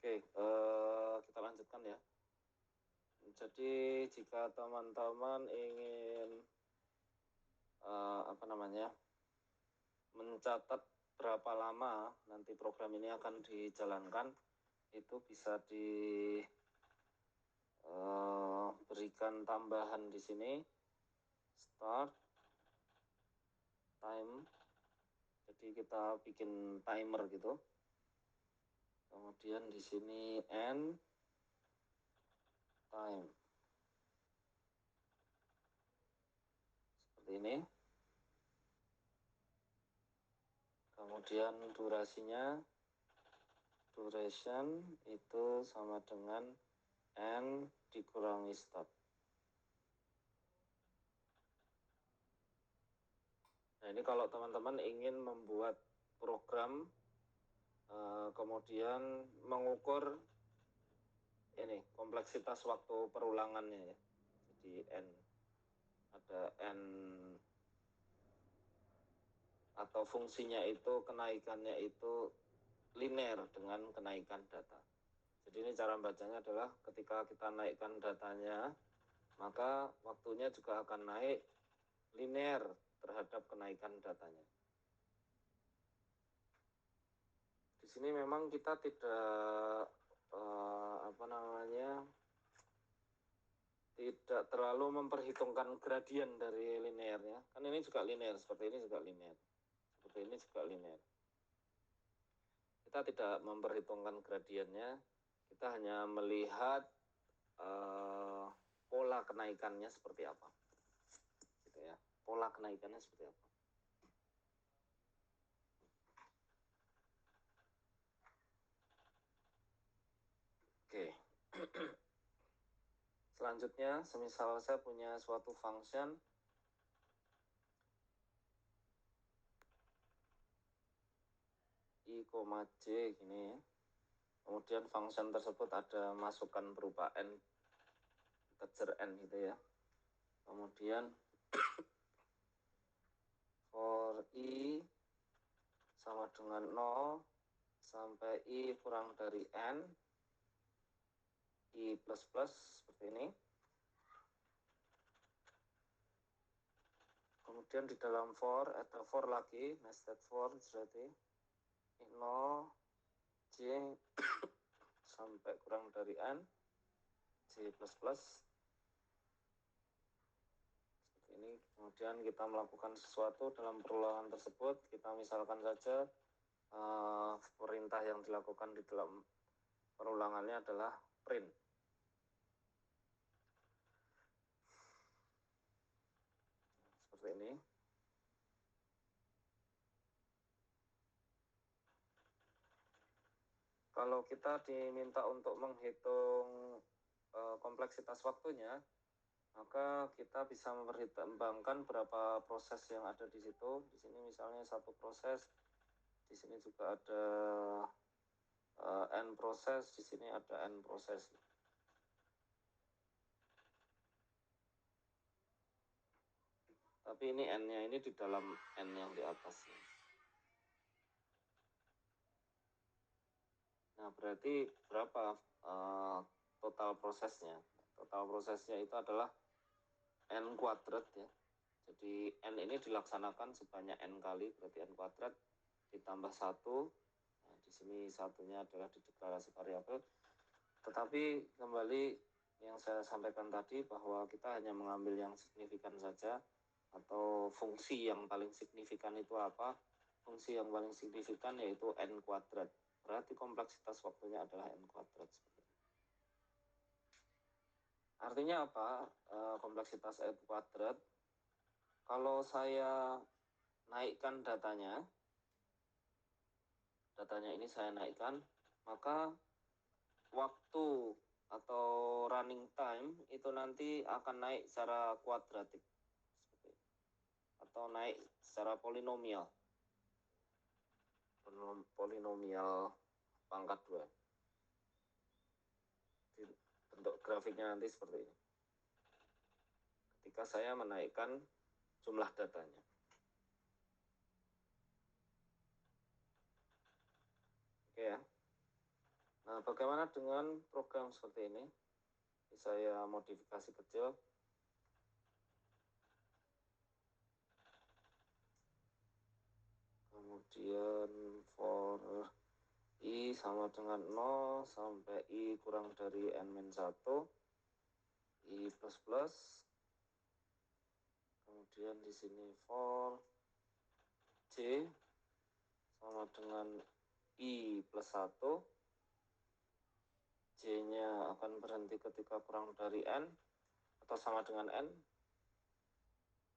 Oke, kita lanjutkan ya. Jadi jika teman-teman ingin mencatat berapa lama nanti program ini akan dijalankan, itu bisa diberikan tambahan di sini start time. Jadi kita bikin timer gitu. Kemudian di sini end time. Seperti ini. Kemudian duration itu sama dengan n dikurangi start. Nah, ini kalau teman-teman ingin membuat program kemudian mengukur ini kompleksitas waktu perulangannya ya. Jadi ada n atau fungsinya itu kenaikannya itu linear dengan kenaikan data. Jadi ini cara bacanya adalah ketika kita naikkan datanya, maka waktunya juga akan naik linear terhadap kenaikan datanya. Di sini memang kita tidak tidak terlalu memperhitungkan gradien dari linearnya. Kan ini juga linear, seperti ini juga linear. Seperti ini juga linear. Kita tidak memperhitungkan gradiennya, kita hanya melihat pola kenaikannya seperti apa. Gitu ya. Pola kenaikannya seperti apa. Oke. Selanjutnya, semisal saya punya suatu function I, J gini ya. Kemudian function tersebut ada masukan berupa n, integer n gitu ya. Kemudian for I sama dengan 0 sampai I kurang dari n, I plus plus seperti ini. Kemudian di dalam for ada for lagi, nested for berarti I 0 J sampai kurang dari n, J plus plus seperti ini. Kemudian kita melakukan sesuatu dalam perulangan tersebut. Kita misalkan saja perintah yang dilakukan di dalam perulangannya adalah print. Seperti ini. Kalau kita diminta untuk menghitung kompleksitas waktunya, maka kita bisa mempertimbangkan berapa proses yang ada di situ. Di sini misalnya satu proses, di sini juga ada n proses, di sini ada n proses. Tapi ini n-nya ini di dalam n yang di atasnya. Nah, berarti berapa total prosesnya? Total prosesnya itu adalah n kuadrat ya. Jadi n ini dilaksanakan sebanyak n kali, berarti n kuadrat ditambah 1. Nah, di sini satunya adalah di deklarasi variabel. Tetapi kembali yang saya sampaikan tadi bahwa kita hanya mengambil yang signifikan saja, atau fungsi yang paling signifikan itu apa? Fungsi yang paling signifikan yaitu n kuadrat. Berarti kompleksitas waktunya adalah n kuadrat. Artinya apa? Kompleksitas n kuadrat. Kalau saya naikkan datanya ini saya naikkan, maka waktu atau running time itu nanti akan naik secara kuadratik atau naik secara polinomial pangkat 2. Bentuk grafiknya nanti seperti ini ketika saya menaikkan jumlah datanya. Oke ya. Nah, bagaimana dengan program seperti ini? Saya modifikasi kecil. Kemudian for I sama dengan 0 sampai I kurang dari N-1, I plus plus. Kemudian di sini for J sama dengan I plus 1. J-nya akan berhenti ketika kurang dari N atau sama dengan N.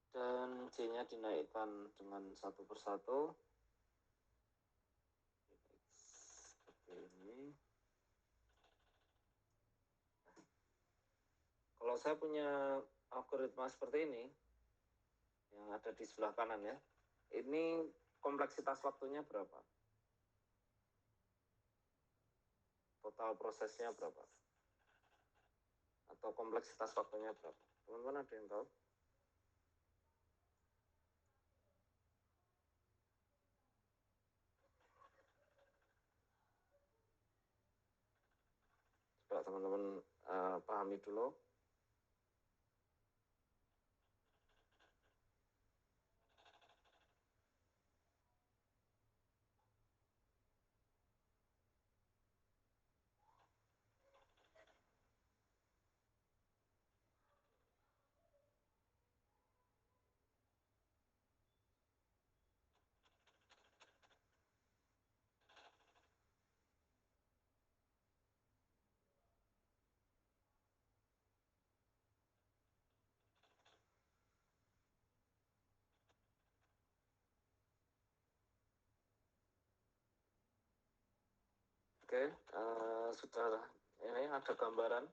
Dan J-nya dinaikkan dengan satu persatu. Seperti ini. Kalau saya punya algoritma seperti ini, yang ada di sebelah kanan ya, ini kompleksitas waktunya berapa? Total prosesnya berapa? Atau kompleksitas waktunya berapa? Teman-teman ada yang tahu? Coba teman-teman pahami dulu. Oke, sudah ini ada gambaran.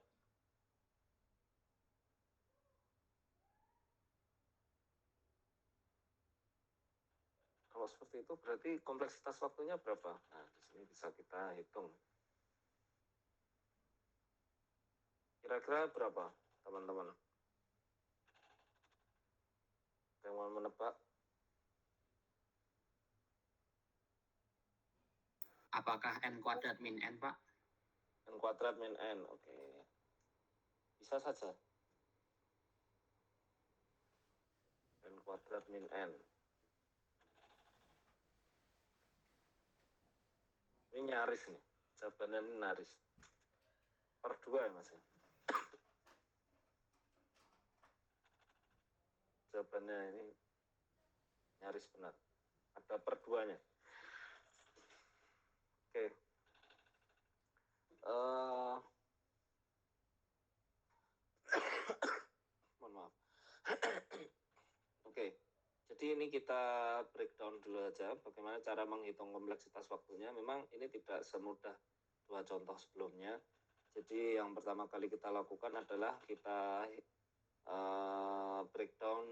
Kalau seperti itu berarti kompleksitas waktunya berapa? Nah, di sini bisa kita hitung. Kira-kira berapa, teman-teman? Yang mau menebak? Apakah N kuadrat min N, Pak? N kuadrat min N, oke. Bisa saja. N kuadrat min N. Ini nyaris nih. Jawabannya ini nyaris. Per 2 ya mas ya. Jawabannya ini nyaris benar. Ada per 2-nya. Oke. Mohon maaf. Oke. Jadi ini kita breakdown dulu aja bagaimana cara menghitung kompleksitas waktunya. Memang ini tidak semudah dua contoh sebelumnya. Jadi yang pertama kali kita lakukan adalah kita breakdown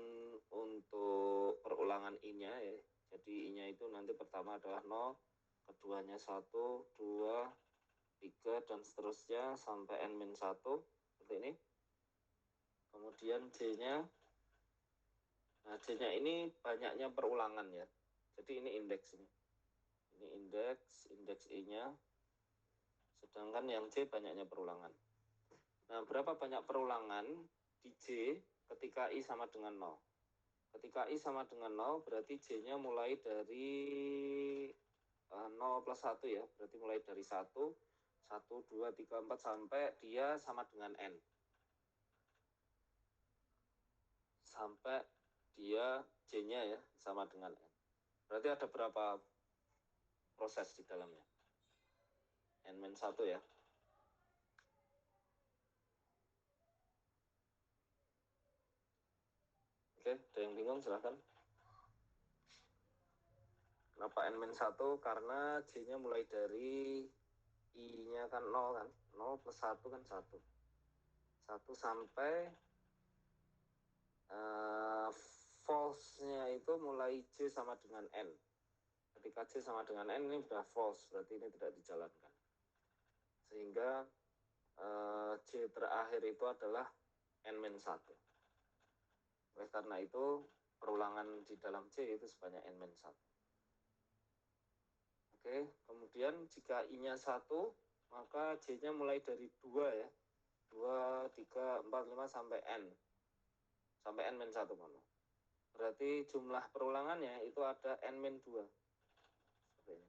untuk perulangan I-nya ya. Jadi I-nya itu nanti pertama adalah 0, keduanya 1, 2, 3, dan seterusnya sampai N-1 seperti ini. Kemudian J-nya, nah J-nya ini banyaknya perulangan ya. Jadi ini indeks ini. Ini indeks I-nya. Sedangkan yang J banyaknya perulangan. Nah, berapa banyak perulangan di J ketika I sama dengan 0? Ketika I sama dengan 0, berarti J-nya mulai dari 0 plus 1 ya. Berarti mulai dari 1, 1, 2, 3, 4, sampai dia sama dengan N. Sampai dia J-nya ya sama dengan N. Berarti ada berapa proses di dalamnya? N-1 ya. Oke, ada yang bingung silahkan. Kenapa N-1? Karena J-nya mulai dari I-nya kan 0 kan. 0 plus 1 kan 1. 1 sampai false-nya itu mulai J sama dengan N. Ketika J sama dengan N ini sudah false, berarti ini tidak dijalankan. Sehingga J terakhir itu adalah N-1. Oleh karena itu, perulangan di dalam J itu sebanyak N-1. Oke, kemudian jika I-nya 1, maka J-nya mulai dari 2 ya. 2, 3, 4, 5 sampai N. Sampai N-1. Berarti jumlah perulangannya itu ada N-2. Seperti ini.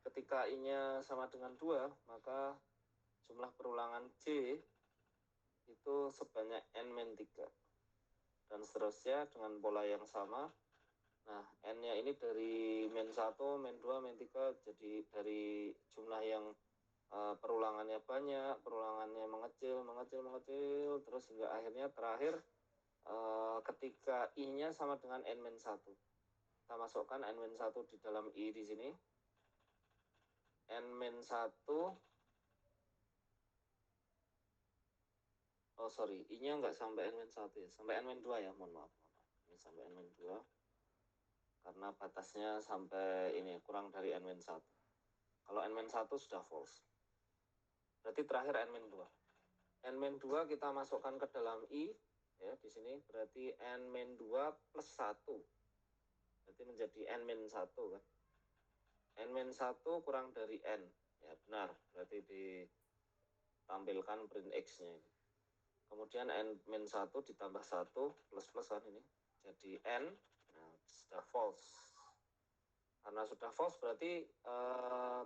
Ketika I-nya sama dengan 2, maka jumlah perulangan J itu sebanyak N-3. Dan seterusnya dengan pola yang sama. Nah, N-nya ini dari -1, -2, -3, jadi dari jumlah yang perulangannya banyak, perulangannya mengecil, terus hingga akhirnya terakhir ketika I-nya sama dengan N-1. Kita masukkan N-1 di dalam I di sini. N-1, I-nya nggak sampai N-1 ya, sampai N-2 ya, mohon maaf. Ini sampai N-2. Karena batasnya sampai ini kurang dari N-1. Kalau N-1 sudah false. Berarti terakhir N-2. N-2 kita masukkan ke dalam I ya di sini, berarti N-2 plus 1. Berarti menjadi N-1 kan. N-1 kurang dari N. Ya benar, berarti ditampilkan print X-nya ini. Kemudian N-1 ditambah 1 plus kan ini. Jadi N. Nah, sudah false. Karena sudah false berarti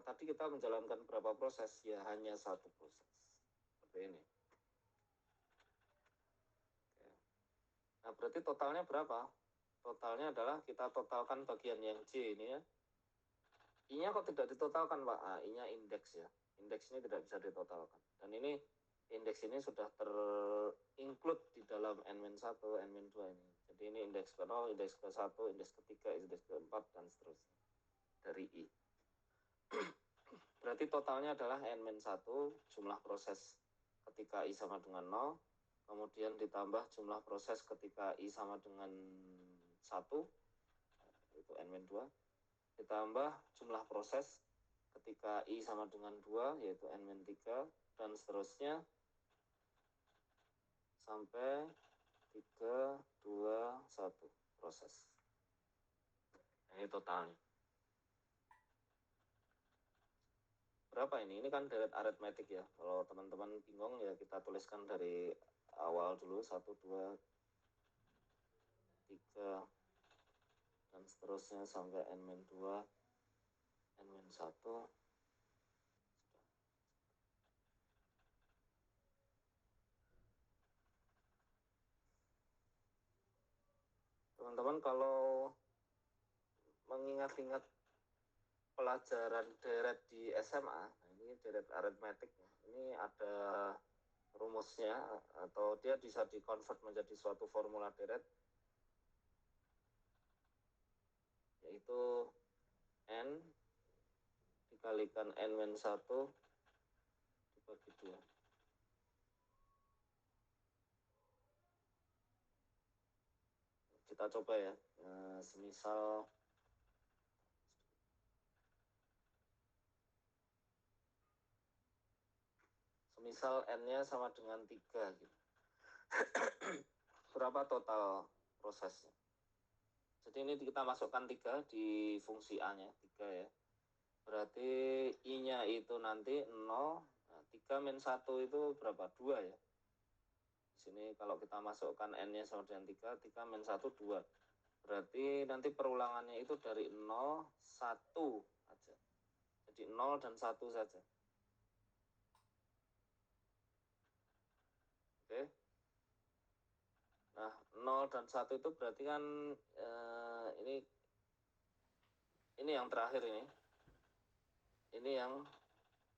tadi kita menjalankan berapa proses? Ya hanya satu proses. Seperti ini. Oke. Nah berarti totalnya berapa? Totalnya adalah kita totalkan bagian yang J ini ya. I-nya kok tidak ditotalkan Pak? I-nya indeks ya. Indeks ini tidak bisa ditotalkan. Dan ini indeks ini sudah ter-include di dalam N-1, N-2 ini. Jadi ini indeks ke-0, indeks ke-1, indeks ke-3, indeks ke-4, dan seterusnya. Dari I. Berarti totalnya adalah N-1 jumlah proses ketika I sama dengan 0, kemudian ditambah jumlah proses ketika I sama dengan 1, itu N-2, ditambah jumlah proses ketika I sama dengan 2, yaitu N-3, dan seterusnya sampai 3, 2, 1 proses. Ini totalnya. Berapa ini? Ini kan deret aritmetik ya. Kalau teman-teman bingung ya kita tuliskan dari awal dulu. 1, 2, 3, dan seterusnya sampai N-2, N-1. Teman-teman kalau mengingat-ingat pelajaran deret di SMA, ini deret aritmetik, ini ada rumusnya atau dia bisa dikonvert menjadi suatu formula deret, yaitu N dikalikan N-1 dibagi 2. Kita coba ya, semisal N-nya sama dengan 3 gitu. Berapa total prosesnya? Jadi ini kita masukkan 3 di fungsi A-nya, 3 ya. Berarti I-nya itu nanti 0, nah, 3 min 1 itu berapa? 2 ya. Di sini kalau kita masukkan N-nya sama dengan 3, 3 min 1, 2. Berarti nanti perulangannya itu dari 0, 1 aja. Jadi 0 dan 1 saja. Oke. Nah, 0 dan 1 itu berarti kan ini yang terakhir ini. Ini yang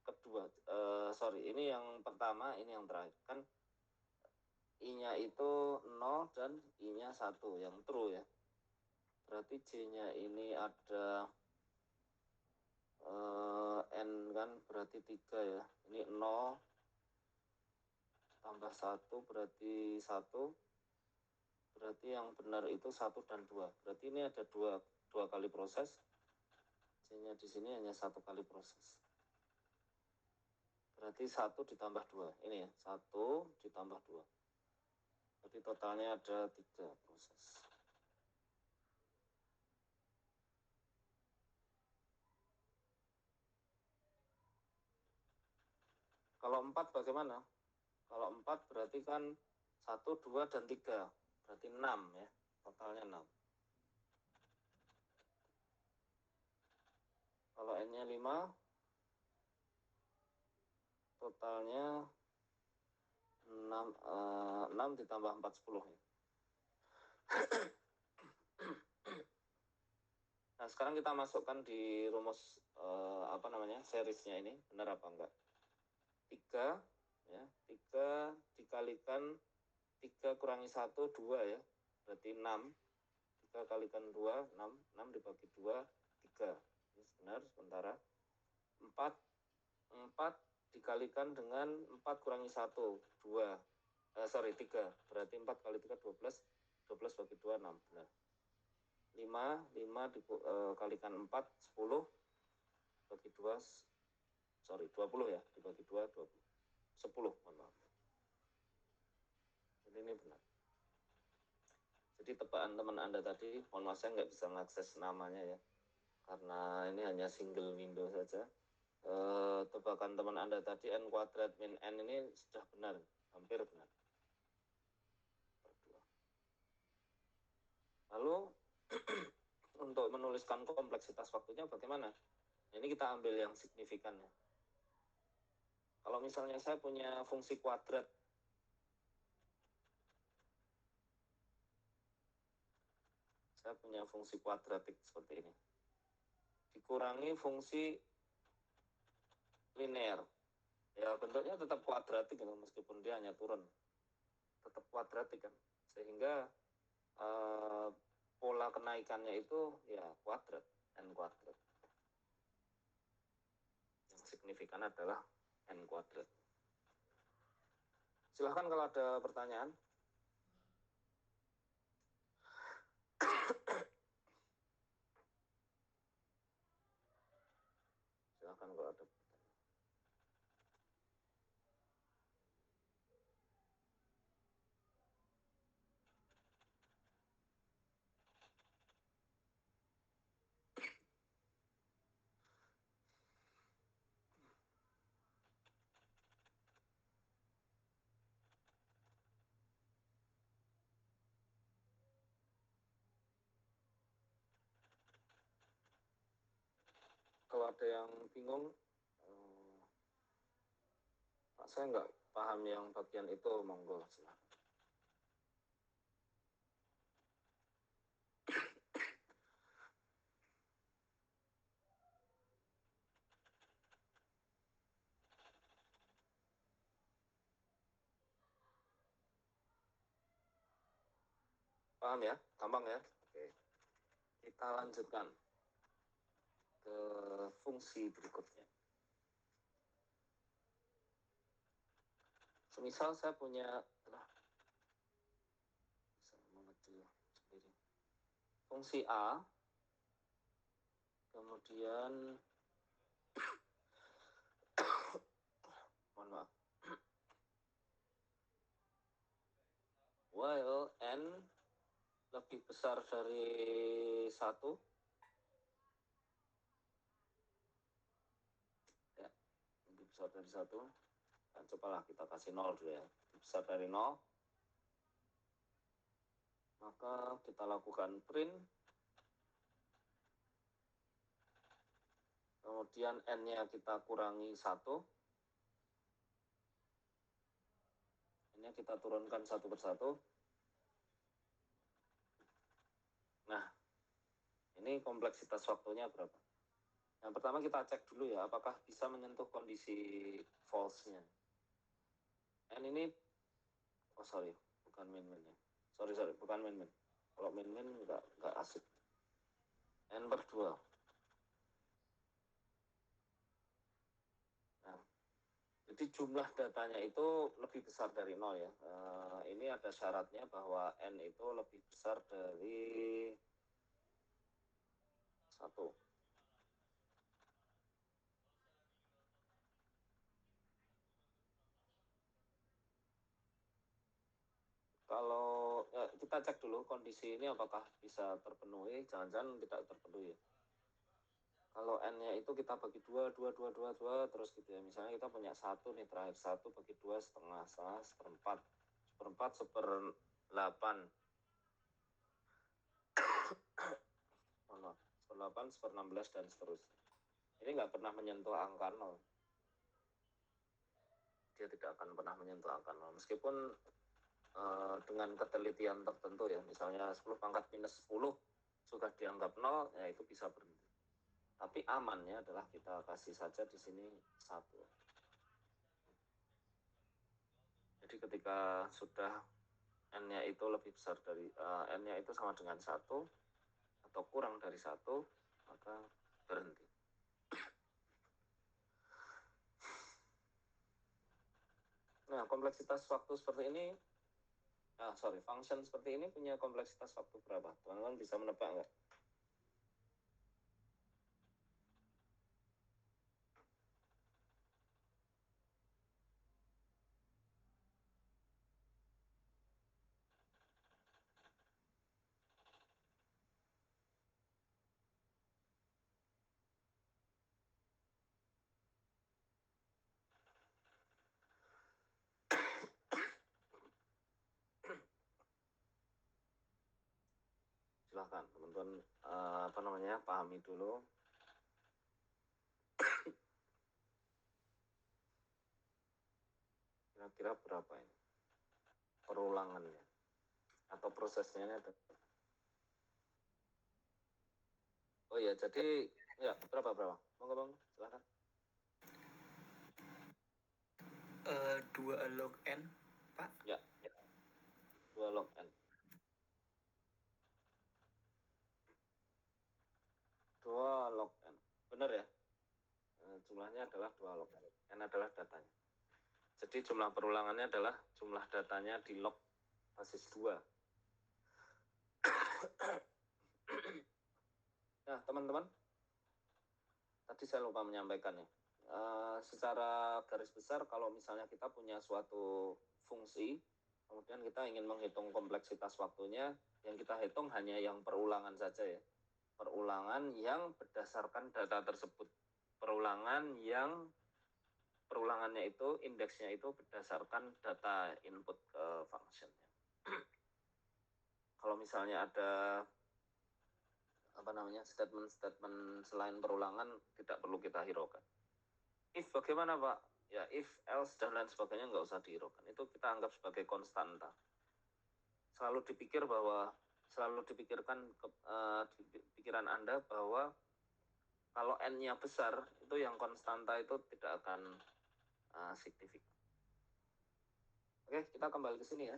kedua. Ini yang pertama, ini yang terakhir. Kan I-nya itu 0 dan I-nya 1 yang true ya. Berarti J-nya ini ada N kan berarti 3 ya. Ini 0 tambah 1 berarti 1. Berarti yang benar itu 1 dan 2. Berarti ini ada dua kali proses. J-nya di sini hanya 1 kali proses. Berarti 1 ditambah 2. Ini ya, 1 ditambah 2. Jadi totalnya ada 3 proses. Kalau 4 bagaimana? Kalau 4 berarti kan 1, 2, dan 3. Berarti 6 ya. Totalnya 6. Kalau N-nya 5, totalnya 6 ditambah 4, 10 ya. Nah, sekarang kita masukkan di rumus seriesnya ini, benar apa enggak? 3 ya, 3 dikalikan 3 kurangi 1, 2 ya. Berarti 6. 3 kalikan 2, 6. 6 dibagi 2, 3. Ini benar, sementara. 4 dikalikan dengan 4 kurangi 1, 2. 3. Berarti 4 kali 3, 12. 12 bagi 2, 6. Benar. 5 dikalikan 4, 10. Bagi 2, 20 ya. Dibagi 2, 20. 10, mohon maaf. Jadi ini benar. Jadi tebakan teman Anda tadi, mohon maaf saya nggak bisa mengakses namanya ya. Karena ini hanya single window saja. Tebakan teman Anda tadi N kuadrat min N ini sudah benar, hampir benar. Lalu untuk menuliskan kompleksitas waktunya bagaimana? Ini kita ambil yang signifikan ya. Kalau misalnya saya punya fungsi kuadrat, saya punya fungsi kuadratik seperti ini, dikurangi fungsi linear, ya bentuknya tetap kuadratik kan, meskipun dia hanya turun, tetap kuadratik kan, sehingga pola kenaikannya itu ya kuadrat, N kuadrat. Yang signifikan adalah N kuadrat. Silahkan kalau ada pertanyaan. Silahkan kalau ada pertanyaan. Kalau ada yang bingung, saya nggak paham yang bagian itu, monggo silahkan. Paham ya? Gampang ya? Oke. Kita lanjutkan ke fungsi berikutnya. Semisal saya punya fungsi A, kemudian mohon maaf, while N lebih besar dari 1, ya, lebih besar dari 1, dan cobalah kita kasih 0 dulu ya, lebih besar dari 0, maka kita lakukan print, kemudian N-nya kita kurangi 1, N-nya kita turunkan satu persatu. Nah, ini kompleksitas waktunya berapa? Yang pertama kita cek dulu ya, apakah bisa menyentuh kondisi false-nya. N ini, bukan min-min ya. Bukan min-min. Kalau min-min nggak asik. N per 2. Nah, jadi jumlah datanya itu lebih besar dari 0 ya. Ini ada syaratnya bahwa N itu lebih besar dari 1. Kalau kita cek dulu kondisi ini apakah bisa terpenuhi, jangan-jangan tidak terpenuhi. Kalau n-nya itu kita bagi 2, 2, 2, 2, 2, terus gitu ya. Misalnya kita punya 1 nih, terakhir 1 bagi 2 setengah, seperempat, seperempat, 1/8. 1/8, 1/16, dan seterusnya. Ini nggak pernah menyentuh angka 0. Dia tidak akan pernah menyentuh angka 0. Meskipun dengan ketelitian tertentu ya, misalnya 10 pangkat minus 10 sudah dianggap 0, ya itu bisa berhenti. Tapi amannya adalah kita kasih saja di sini 1. Jadi ketika sudah n-nya itu lebih besar dari n-nya itu sama dengan 1 atau kurang dari 1, maka berhenti. Nah, kompleksitas waktu seperti ini, function seperti ini punya kompleksitas waktu berapa? Teman-teman bisa menebak nggak? Silahkan teman-teman pahami dulu. Kira-kira berapa ini perulangannya atau prosesnya ini ada? Oh ya, jadi ya berapa? Monggo bang, silahkan. 2 log n, Pak. Ya. 2 log n. 2 log n. Benar ya? Jumlahnya adalah 2 log n. N adalah datanya. Jadi jumlah perulangannya adalah jumlah datanya di log basis 2. Nah, teman-teman, tadi saya lupa menyampaikan ya. Secara garis besar, kalau misalnya kita punya suatu fungsi, kemudian kita ingin menghitung kompleksitas waktunya, yang kita hitung hanya yang perulangan saja ya. Perulangan yang berdasarkan data tersebut. Perulangannya itu, indeksnya itu berdasarkan data input ke functionnya. Kalau misalnya ada statement selain perulangan, tidak perlu kita hiraukan. If bagaimana Pak? Ya if, else, dan lain sebagainya nggak usah dihiraukan. Itu kita anggap sebagai konstanta. Selalu dipikirkan di pikiran Anda bahwa kalau n-nya besar, itu yang konstanta itu tidak akan signifikan. Oke, kita kembali ke sini ya.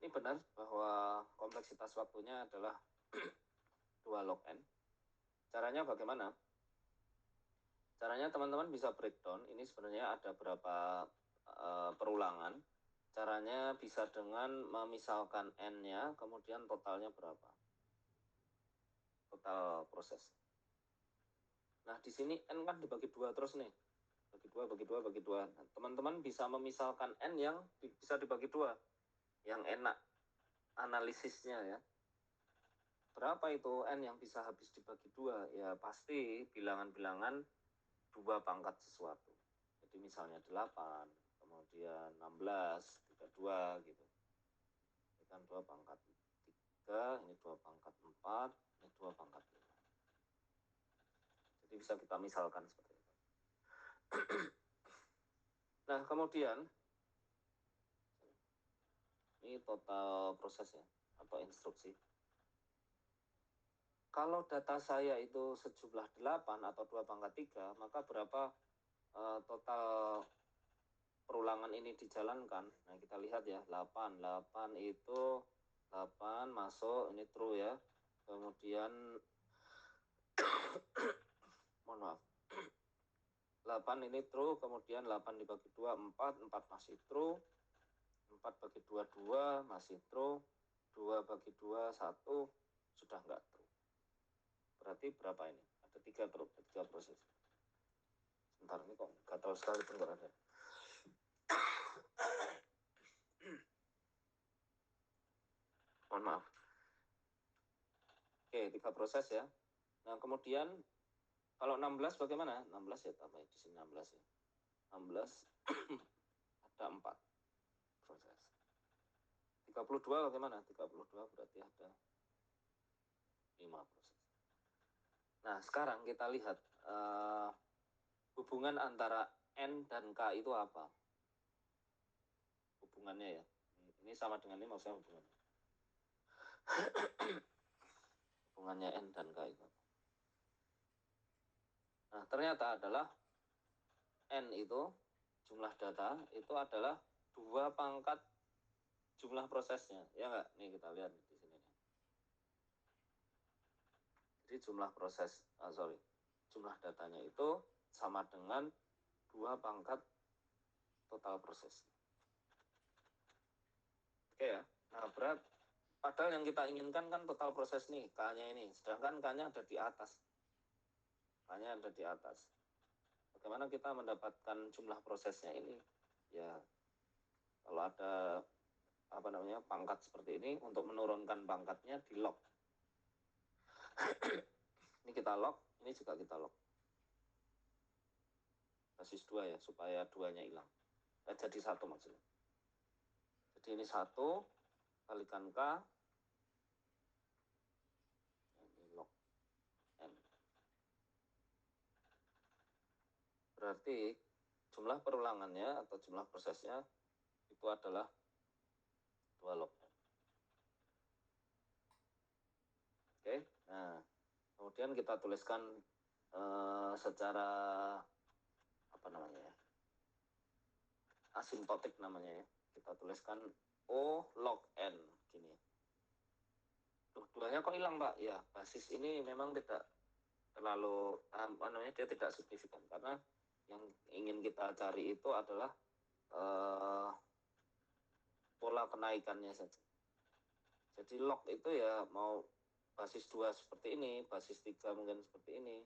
Ini benar bahwa kompleksitas waktunya adalah 2 log n. Caranya bagaimana? Caranya teman-teman bisa breakdown. Ini sebenarnya ada berapa perulangan. Caranya bisa dengan memisalkan n-nya, kemudian totalnya berapa. Total proses. Nah, di sini n kan dibagi 2 terus nih. Bagi 2. Nah, teman-teman bisa memisalkan n yang bisa dibagi 2. Yang enak analisisnya ya. Berapa itu n yang bisa habis dibagi 2? Ya pasti bilangan-bilangan 2 pangkat sesuatu. Jadi misalnya 8, kemudian 16, 32 gitu. Ini kan 2 pangkat 3, ini 2 pangkat 4, ini 2 pangkat 5. Jadi bisa kita misalkan seperti itu. Nah, kemudian ini total proses ya, atau instruksi. Kalau data saya itu sejumlah 8 atau 2 pangkat 3, maka berapa total perulangan ini dijalankan? Nah, kita lihat ya, 8 itu 8 masuk, ini true ya. Kemudian mohon maaf. 8 ini true, kemudian 8 dibagi 2, 4 masih true. 4 bagi 2, 2 masih true. 2 bagi 2, 1 sudah enggak true. Berarti berapa ini? Ada 3 proses. Sebentar, ini kok gatal sekali tenggorokan. Mohon maaf. Oke, 3 proses ya. Nah, kemudian Kalau 16 bagaimana? 16 ya tambah di sini 16 ya. 16 ada 4 proses. 32 bagaimana? 32 berarti ada 5 proses. Nah, sekarang kita lihat hubungan antara N dan K itu apa? Hubungannya ya. Ini sama dengan ini maksudnya hubungannya. Hubungannya N dan K itu. Nah, ternyata adalah N itu, jumlah data, itu adalah 2 pangkat jumlah prosesnya. Ya nggak? Nih kita lihat di sini. Jadi jumlah jumlah datanya itu sama dengan 2 pangkat total proses. Oke ya. Nah, padahal yang kita inginkan kan total proses nih, K-nya ini. Sedangkan K-nya ada di atas. K-nya ada di atas. Bagaimana kita mendapatkan jumlah prosesnya ini? Ya, kalau ada pangkat seperti ini, untuk menurunkan pangkatnya di log. Ini kita log, ini juga kita log. Basis 2 ya, supaya 2-nya hilang. Jadi 1 maksudnya. Jadi ini 1 kalikan K, ini log N. Berarti jumlah perulangannya atau jumlah prosesnya itu adalah 2 log N. Oke, nah kemudian kita tuliskan secara asimptotik namanya ya. Kita tuliskan O log N gini. Tuh, 2-nya kok hilang Pak? Ya, basis ini memang tidak terlalu dia tidak signifikan karena yang ingin kita cari itu adalah pola kenaikannya saja. Jadi log itu ya mau basis 2 seperti ini, basis 3 mungkin seperti ini.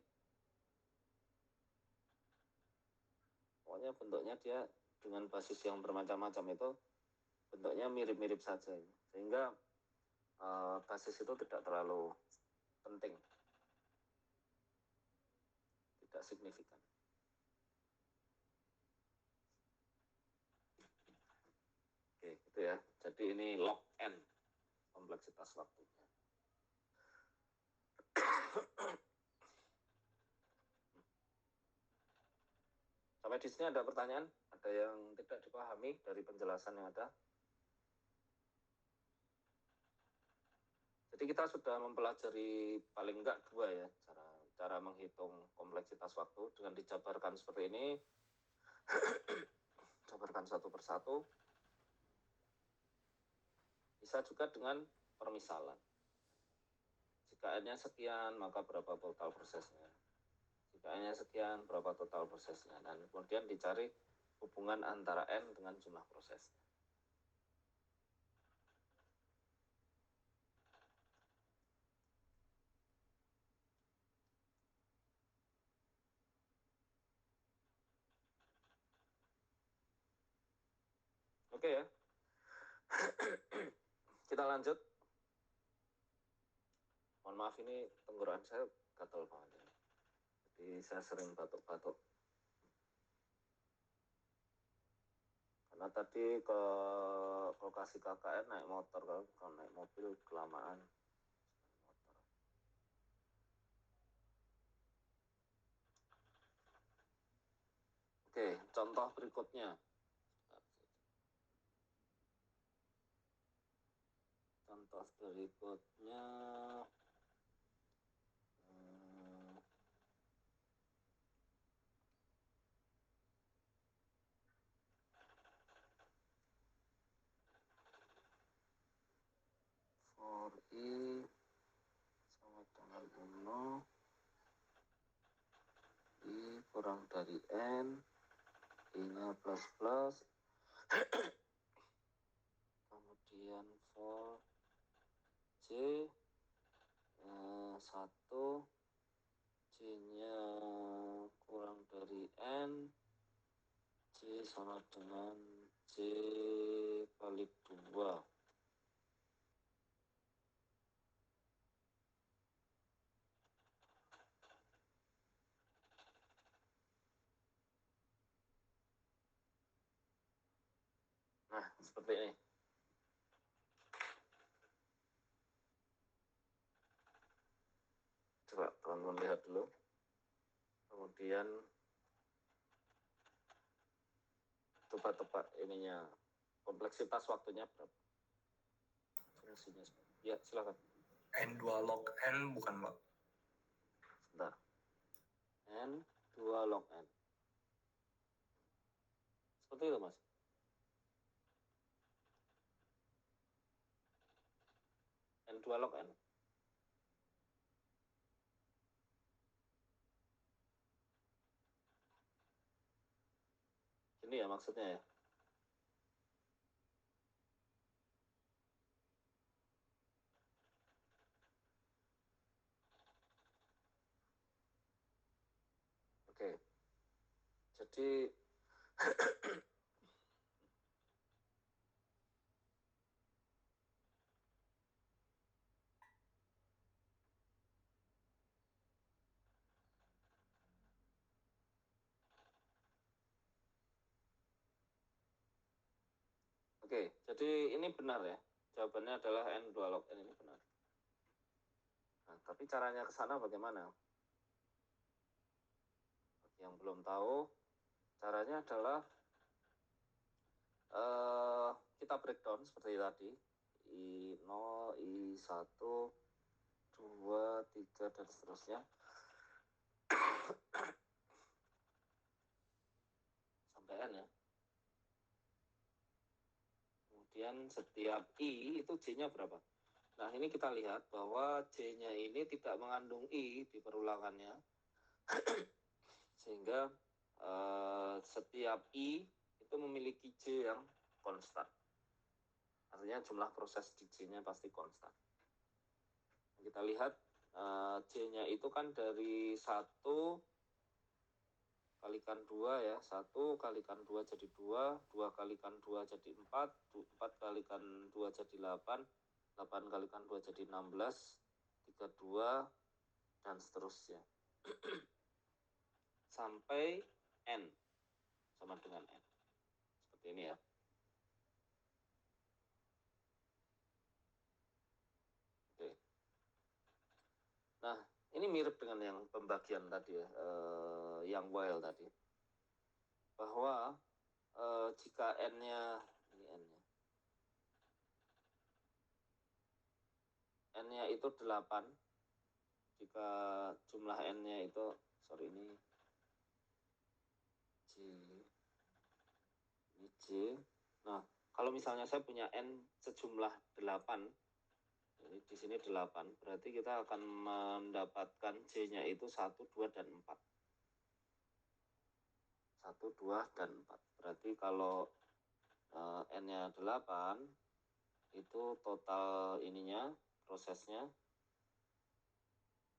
Pokoknya bentuknya dia dengan basis yang bermacam-macam itu bentuknya mirip-mirip saja. Sehingga basis itu tidak terlalu penting. Tidak signifikan. Oke, itu ya. Jadi ini log N, kompleksitas waktunya. Sampai di sini ada pertanyaan? Ada yang tidak dipahami dari penjelasan yang ada? Jadi kita sudah mempelajari paling enggak 2 ya, cara menghitung kompleksitas waktu dengan dijabarkan seperti ini. Jabarkan satu persatu. Bisa juga dengan permisalan. Jika N-nya sekian, maka berapa total prosesnya. Jika N-nya sekian, berapa total prosesnya. Dan kemudian dicari hubungan antara N dengan jumlah prosesnya. Oke ya. Kita lanjut. Mohon maaf ini tenggorokan saya gatal banget ya. Jadi saya sering batuk-batuk. Karena tadi ke lokasi KKN naik motor, kalau naik mobil kelamaan. Oke, contoh berikutnya. Contoh berikutnya. For I sama dengan 0, I kurang dari N, I-nya plus plus. Kemudian for J 1, J-nya kurang dari N, J sama dengan J kali 2. seperti ini. Coba teman-teman lihat dulu. Kemudian coba tebak ininya, kompleksitas waktunya berapa? Fungsinya. Ya, silakan. N2 log N bukan, Pak? Sebentar. N2 log N. Seperti itu, Mas. N2 log N. Ini ya maksudnya ya. Oke. Jadi oke, jadi ini benar ya. Jawabannya adalah N2 log N ini benar. Nah, tapi caranya ke sana bagaimana? Bagi yang belum tahu, caranya adalah kita breakdown seperti tadi. I0, I1, 2, 3, dan seterusnya. Sampai N ya. Kemudian setiap I itu J-nya berapa? Nah, ini kita lihat bahwa J-nya ini tidak mengandung I di perulangannya. Sehingga setiap I itu memiliki J yang konstan. Artinya jumlah proses di J-nya pasti konstan. Kita lihat J-nya itu kan dari 1 kalikan 2 ya. 1 kalikan 2 jadi 2, 2 kalikan 2 jadi 4, 4 kalikan 2 jadi 8, 8 kalikan 2 jadi 16, 32, dan seterusnya. Sampai N sama dengan N. Seperti ini ya. Oke. Nah, ini mirip dengan yang pembagian tadi ya, yang while tadi. Bahwa jika N-nya, ini N-nya. N-nya itu 8. Jika jumlah N-nya itu, sorry ini J. Ini J. Nah, kalau misalnya saya punya N sejumlah 8, jadi di sini 8, berarti kita akan mendapatkan J-nya itu 1, 2, dan 4. 1, 2, dan 4. Berarti kalau N-nya 8, itu total ininya, prosesnya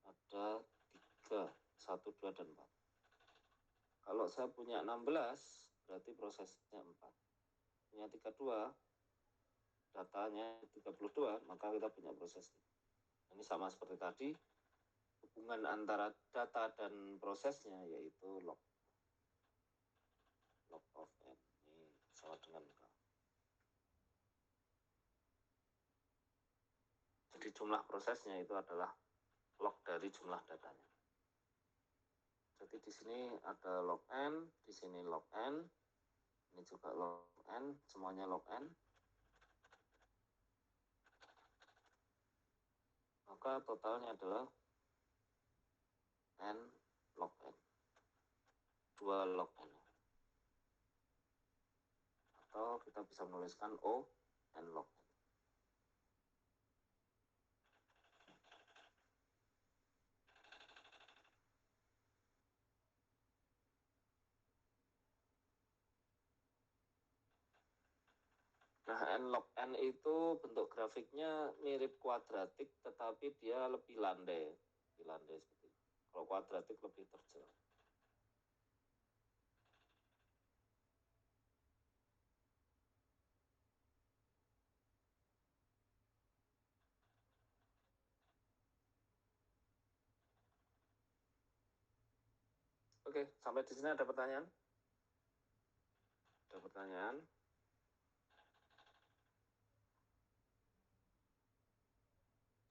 ada 3, 1, 2, dan 4. Kalau saya punya 16, berarti prosesnya 4. Punya 32, datanya 32, maka kita punya proses. Ini sama seperti tadi, hubungan antara data dan prosesnya yaitu log of N. Ini sama dengan K. Jadi jumlah prosesnya itu adalah log dari jumlah datanya. Jadi di sini ada log N, di sini log N, ini juga log N, semuanya log N. Maka totalnya adalah N log N. 2 log N. Atau kita bisa menuliskan O N log N. Nah, N log N itu bentuk grafiknya mirip kuadratik, tetapi dia lebih landai. Lebih landai seperti itu. Kalau kuadratik lebih terjal. Oke, sampai di sini ada pertanyaan? Ada pertanyaan?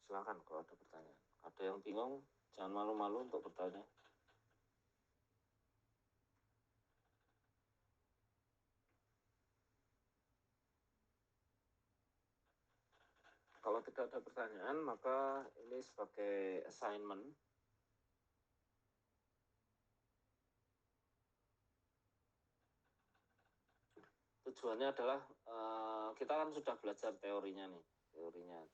Silakan kalau ada pertanyaan. Ada yang bingung, jangan malu-malu untuk bertanya. Kalau tidak ada pertanyaan, maka ini sebagai assignment. Tujuannya adalah kita kan sudah belajar teorinya nih.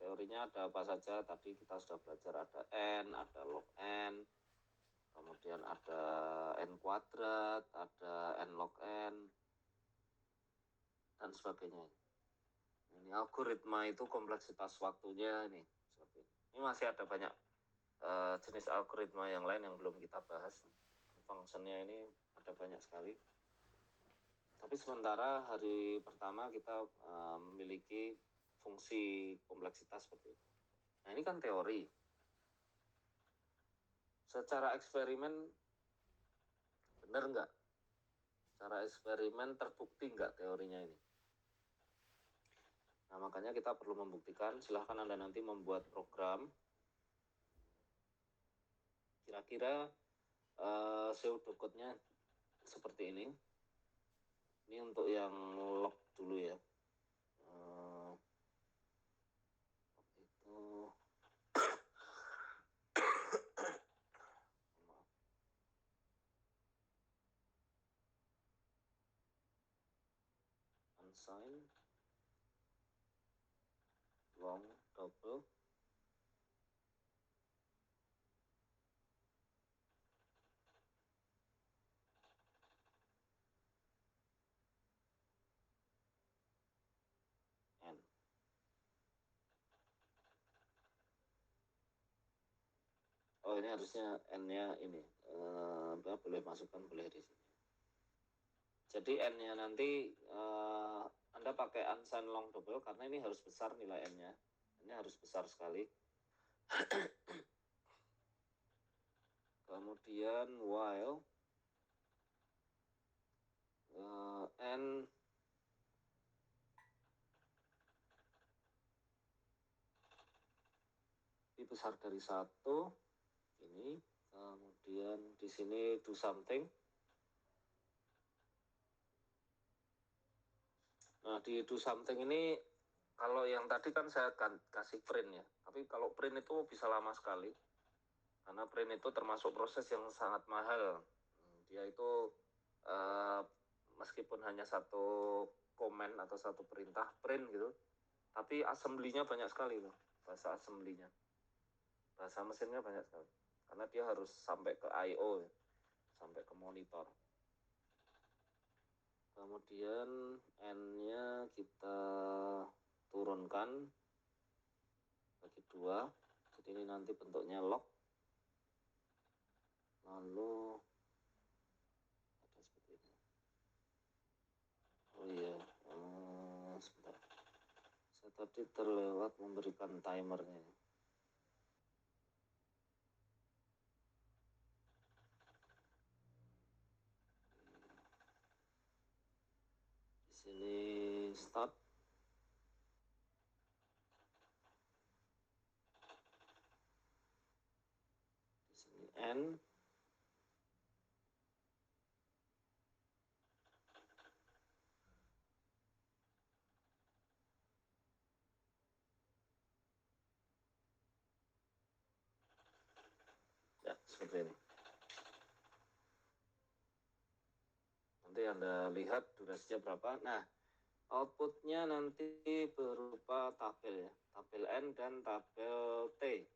Teorinya ada apa saja? Tadi kita sudah belajar ada n, ada log n, kemudian ada n kuadrat, ada n log n, dan sebagainya. Ini algoritma itu kompleksitas waktunya nih. Ini masih ada banyak jenis algoritma yang lain yang belum kita bahas. Fungsinya ini ada banyak sekali. Tapi sementara hari pertama kita memiliki fungsi kompleksitas seperti itu. Nah ini kan teori. Secara eksperimen benar nggak? Secara eksperimen terbukti nggak teorinya ini? Nah makanya kita perlu membuktikan. Silahkan Anda nanti membuat program. Kira-kira pseudocode-nya seperti ini. Ini untuk yang log dulu ya. Itu unsigned long double n. Oh ini harusnya n-nya ini boleh masukkan boleh di sini. Jadi n-nya nanti Anda pakai unsigned long double karena ini harus besar nilai n-nya. Ini harus besar sekali. Kemudian while n lebih besar dari 1 ini. Kemudian di sini do something. Nah di do something ini kalau yang tadi kan saya kasih print ya, tapi kalau print itu bisa lama sekali karena print itu termasuk proses yang sangat mahal. Dia itu meskipun hanya satu komen atau satu perintah print gitu, tapi assembly-nya banyak sekali loh, bahasa assembly-nya, bahasa mesinnya banyak sekali karena dia harus sampai ke I/O ya, sampai ke monitor. Kemudian n-nya kita turunkan bagi 2, jadi ini nanti bentuknya log. Lalu ada seperti ini. Oh iya, sebentar. Saya tadi terlewat memberikan timernya. Di sini start. Di sini end. Ya, seperti ini. Nanti Anda lihat durasinya berapa. Nah, outputnya nanti berupa tabel ya. Tabel N dan tabel T.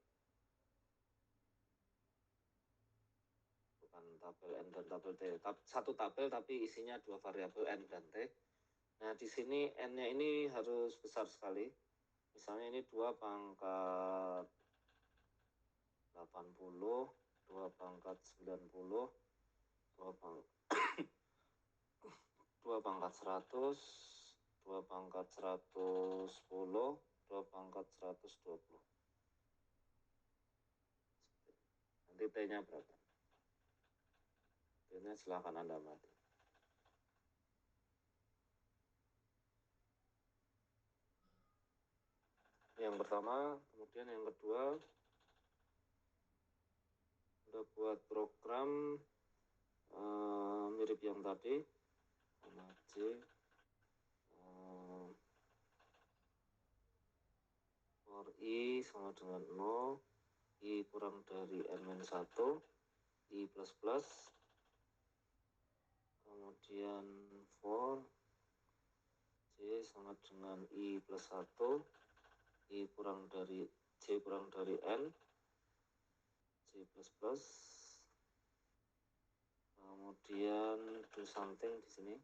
Bukan tabel N dan tabel T. Satu tabel tapi isinya 2 variabel N dan T. Nah, di sini N-nya ini harus besar sekali. Misalnya ini 2 pangkat 80, 2 pangkat 90, 2 pangkat 100, 2 pangkat 110, 2 pangkat 120. Nanti T-nya berapa? T-nya silahkan Anda mati. yang pertama. Kemudian yang kedua, udah buat program mirip yang tadi, J for I sama dengan 0, I kurang dari N-1, I plus plus, kemudian for J sama dengan I plus 1, I kurang dari J kurang dari N, J plus plus, kemudian do something di sini.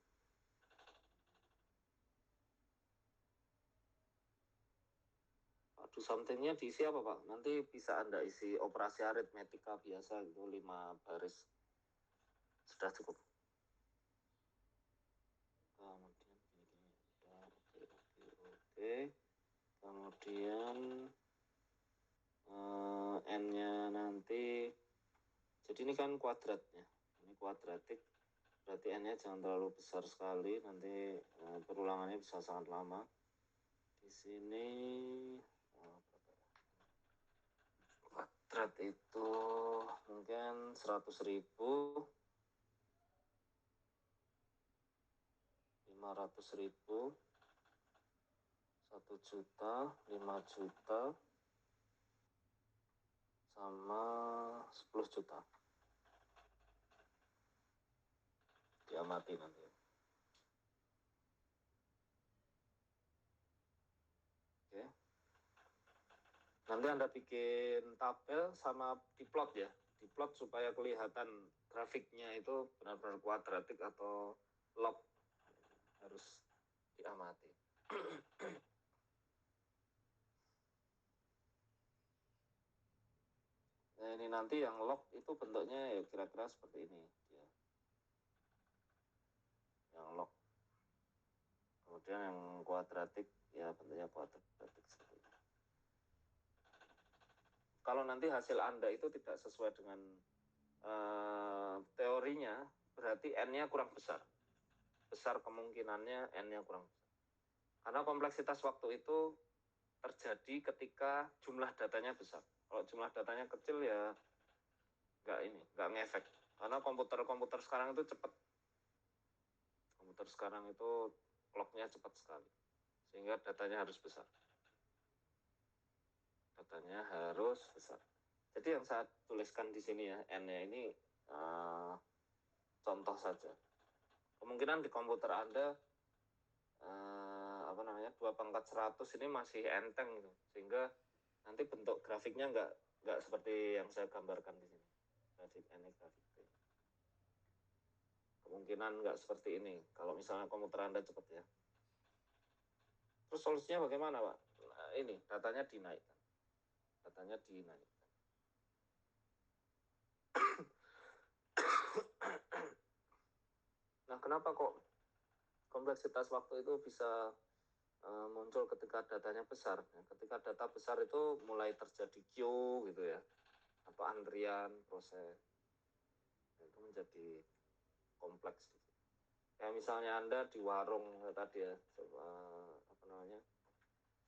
Do somethingnya diisi apa Pak? Nanti bisa Anda isi operasi aritmetika biasa gitu, 5 baris. Sudah cukup. Kemudian gini. Oke. Kemudian N-nya nanti, jadi ini kan kuadratnya. Ini kuadratik. Berarti N-nya jangan terlalu besar sekali, nanti perulangannya bisa sangat lama. Di sini kuadrat itu mungkin 100.000, 500.000, 1 juta, 5 juta, sama 10 juta. Diamati nanti. Oke. Nanti Anda bikin tabel sama diplot ya. Diplot supaya kelihatan grafiknya itu benar-benar kuadratik atau log. Harus diamati. Nah, ini nanti yang log itu bentuknya ya kira-kira seperti ini ya. Yang log. Kemudian yang kuadratik ya bentuknya kuadratik seperti ini. Kalau nanti hasil Anda itu tidak sesuai dengan teorinya, berarti N-nya kurang besar. Besar kemungkinannya N-nya kurang besar. Karena kompleksitas waktu itu terjadi ketika jumlah datanya besar. Kalau jumlah datanya kecil ya nggak ngefek. Karena komputer sekarang itu cepat. Komputer sekarang itu clock-nya cepat sekali. Sehingga datanya harus besar. Datanya harus besar. Jadi yang saya tuliskan di sini ya, N-nya ini contoh saja. Kemungkinan di komputer Anda 2/100 ini masih enteng gitu. Sehingga nanti bentuk grafiknya nggak seperti yang saya gambarkan di sini. Grafik N, grafik T. Kemungkinan nggak seperti ini kalau misalnya komputer Anda cepat ya. Terus solusinya bagaimana Pak? Nah, ini datanya dinaikkan. Nah, kenapa kok kompleksitas waktu itu bisa muncul ketika datanya besar? Ketika data besar itu mulai terjadi queue gitu ya, atau antrian proses, itu menjadi kompleks. Kayak misalnya Anda di warung tadi ya,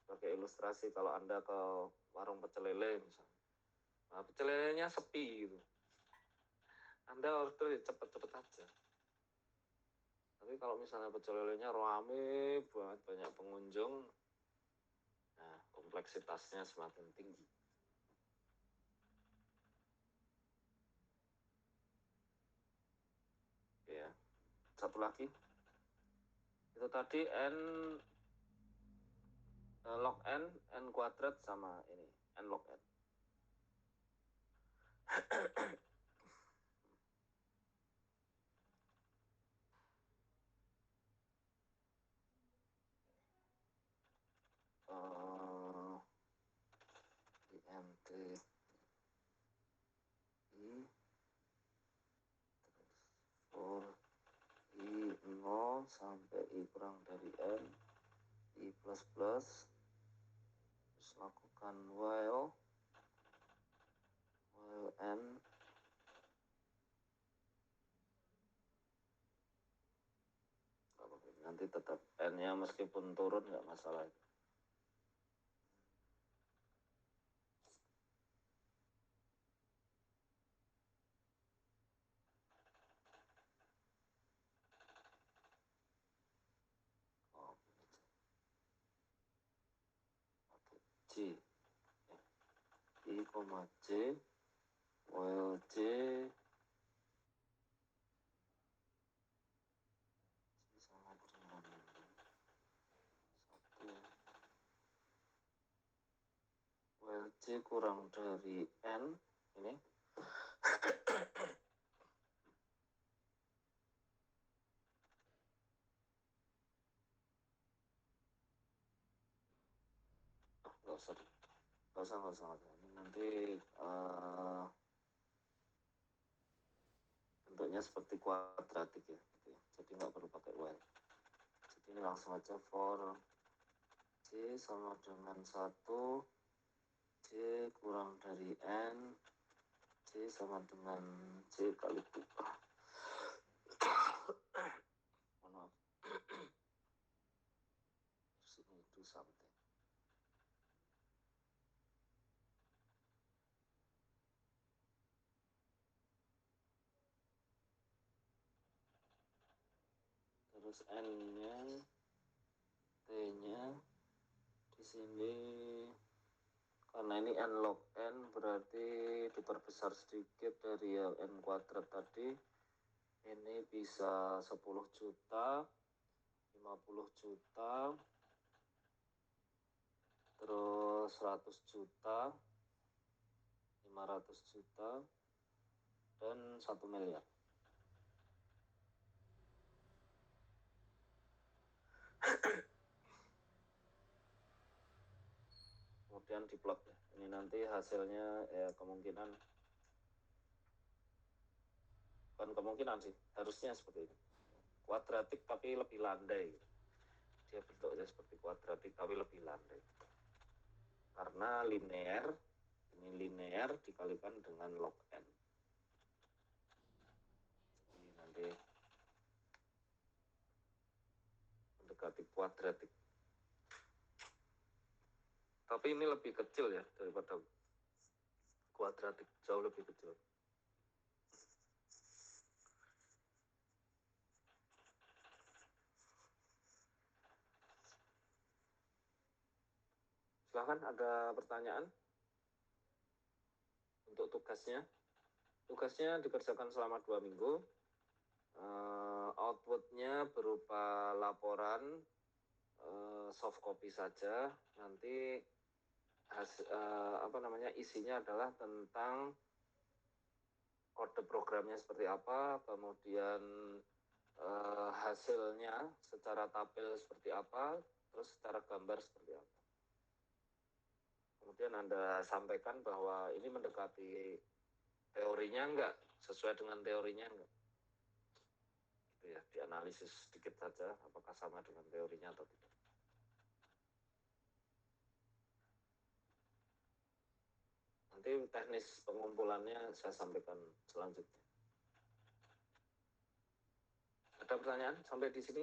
sebagai ilustrasi kalau Anda ke warung pecel lele misalnya, nah, pecel lelenya sepi gitu, Anda order ya cepet-cepet aja. Tapi kalau misalnya pecel lelenya rame banget, banyak pengunjung, nah kompleksitasnya semakin tinggi. Ya, satu lagi itu tadi log n kuadrat sama ini n log n. IMT I for I0 sampai I kurang dari N, I plus plus, terus lakukan while N nanti tetap N-nya meskipun turun nggak masalah. J. I, J, while J sama dengan 1, while J kurang dari N, ini nggak usah. Ini nanti bentuknya seperti kuadratik ya, gitu ya. Jadi nggak perlu pakai while. Jadi ini langsung aja for J sama dengan 1, J kurang dari N, J sama dengan J kali 2. Mohon maaf. Terus ini do something. Terus N-nya, T-nya di sini karena ini N log N berarti diperbesar sedikit dari yang N kuadrat tadi. Ini bisa 10 juta, 50 juta, terus 100 juta, 500 juta, dan 1 miliar. Kemudian diplot ya. Ini nanti hasilnya ya kemungkinan, bukan kemungkinan sih, harusnya seperti ini. Kuadratik tapi lebih landai. Dia bentuknya seperti kuadratik tapi lebih landai. Karena linear, ini linear dikalikan dengan log N. Jadi nanti mendekati kuadratik. Tapi ini lebih kecil ya daripada kuadratik, jauh lebih kecil. Silahkan, ada pertanyaan untuk tugasnya. Tugasnya dikerjakan selama 2 minggu. Outputnya berupa laporan soft copy saja. Nanti isinya adalah tentang kode programnya seperti apa, kemudian hasilnya secara tabel seperti apa, terus secara gambar seperti apa. Kemudian Anda sampaikan bahwa ini mendekati teorinya enggak, sesuai dengan teorinya enggak. Gitu ya, dianalisis sedikit saja apakah sama dengan teorinya atau tidak. Nanti teknis pengumpulannya saya sampaikan selanjutnya. Ada pertanyaan sampai di sini?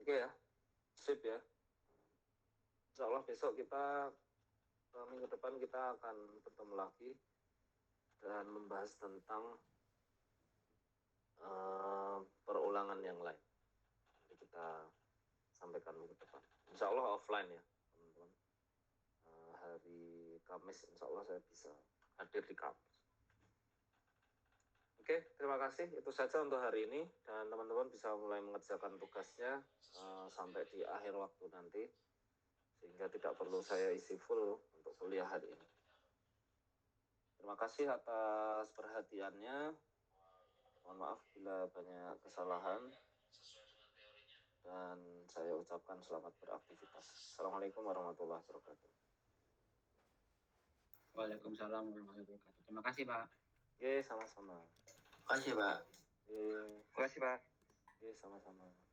Oke ya, sip ya. Insya Allah besok minggu depan kita akan bertemu lagi dan membahas tentang perulangan yang lain. Jadi kita sampaikan minggu depan. Insya Allah offline ya, teman-teman. Hari Kamis insya Allah saya bisa hadir di kampus. Oke, terima kasih. Itu saja untuk hari ini. Dan teman-teman bisa mulai mengerjakan tugasnya sampai di akhir waktu nanti. Sehingga tidak perlu saya isi full untuk kuliah hari ini. Terima kasih atas perhatiannya. Mohon maaf bila banyak kesalahan. Dan saya ucapkan selamat beraktivitas. Assalamualaikum warahmatullahi wabarakatuh. Waalaikumsalam warahmatullahi wabarakatuh. Terima kasih, Pak. Oke, sama-sama. Terima kasih, Pak. Terima kasih, Pak. Oke, sama-sama.